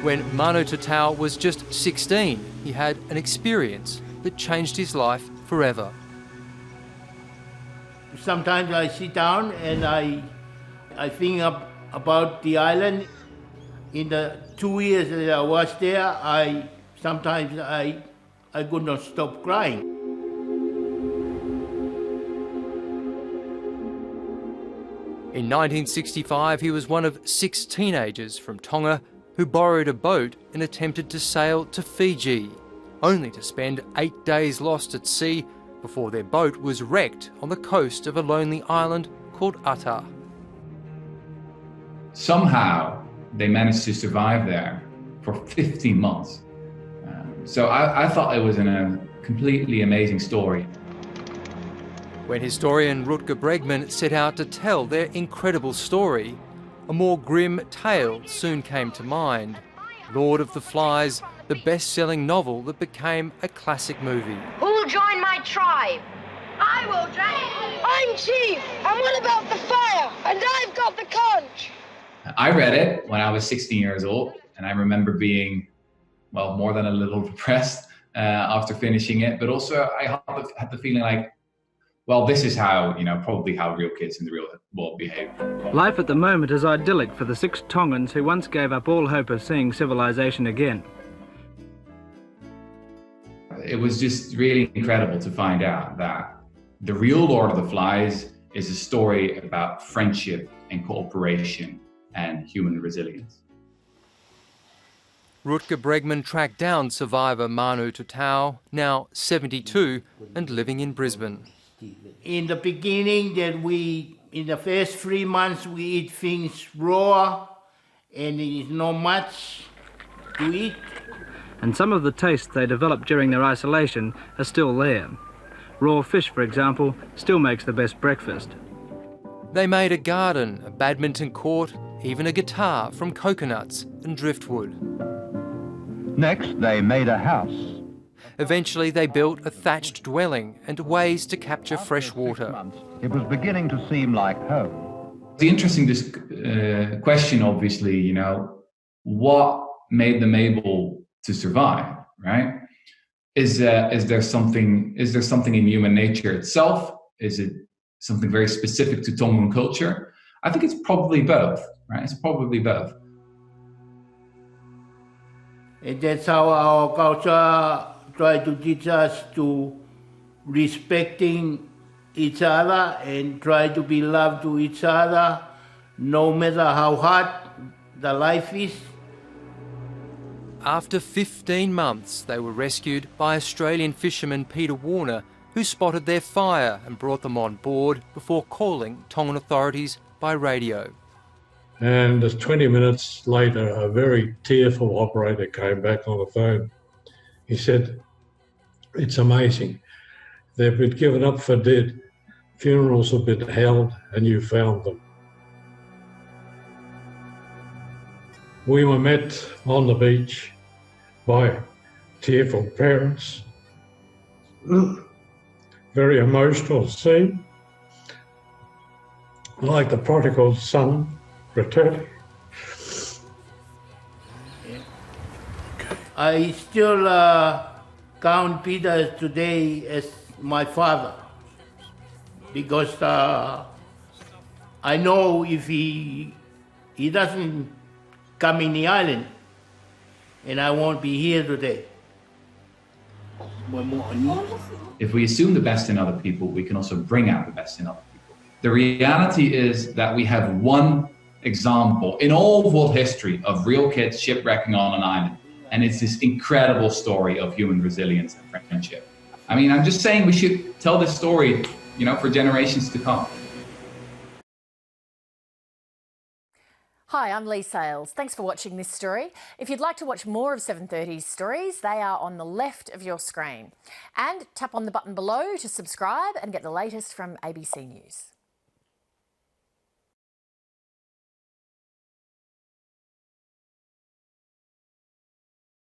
When Manu Tatau was just 16, he had an experience that changed his life forever. Sometimes I sit down and I think about the island. In the 2 years that I was there, sometimes I could not stop crying. In 1965, he was one of 6 teenagers from Tonga who borrowed a boat and attempted to sail to Fiji, only to spend 8 days lost at sea before their boat was wrecked on the coast of a lonely island called Ata. Somehow they managed to survive there for 15 months. So I thought it was a completely amazing story. When historian Rutger Bregman set out to tell their incredible story, a more grim tale soon came to mind. Lord of the Flies, the best-selling novel that became a classic movie. Who'll join my tribe? I will join. I'm chief, and what about the fire? And I've got the conch. I read it when I was 16 years old, and I remember being, well, more than a little depressed after finishing it, but also I had the feeling like, well, this is how, probably how real kids in the real world behave. Life at the moment is idyllic for the 6 Tongans who once gave up all hope of seeing civilization again. It was just really incredible to find out that the real Lord of the Flies is a story about friendship and cooperation and human resilience. Rutger Bregman tracked down survivor Manu Tatau, now 72 and living in Brisbane. In the beginning, in the first 3 months, we eat things raw, and there is not much to eat. And some of the tastes they developed during their isolation are still there. Raw fish, for example, still makes the best breakfast. They made a garden, a badminton court, even a guitar from coconuts and driftwood. Next, they made a house. Eventually, they built a thatched dwelling and ways to capture fresh water. It was beginning to seem like home. The interesting question, obviously, what made them able to survive, right? Is there something in human nature itself? Is it something very specific to Tongan culture? I think it's probably both, right? It's probably both. And that's how our culture tried to teach us to respecting each other and try to be love to each other, no matter how hard the life is. After 15 months, they were rescued by Australian fisherman Peter Warner, who spotted their fire and brought them on board before calling Tongan authorities by radio. And just 20 minutes later, a very tearful operator came back on the phone. He said, "It's amazing. They've been given up for dead. Funerals have been held and you found them." We were met on the beach by tearful parents. Very emotional scene, like the prodigal son returning. I still count Peter today as my father, because I know if he doesn't come in the island, and I won't be here today. If we assume the best in other people, we can also bring out the best in other people. The reality is that we have one example in all of world history of real kids shipwrecking on an island. And it's this incredible story of human resilience and friendship. I mean, I'm just saying we should tell this story, for generations to come. Hi, I'm Lee Sales. Thanks for watching this story. If you'd like to watch more of 730's stories, they are on the left of your screen. And tap on the button below to subscribe and get the latest from ABC News.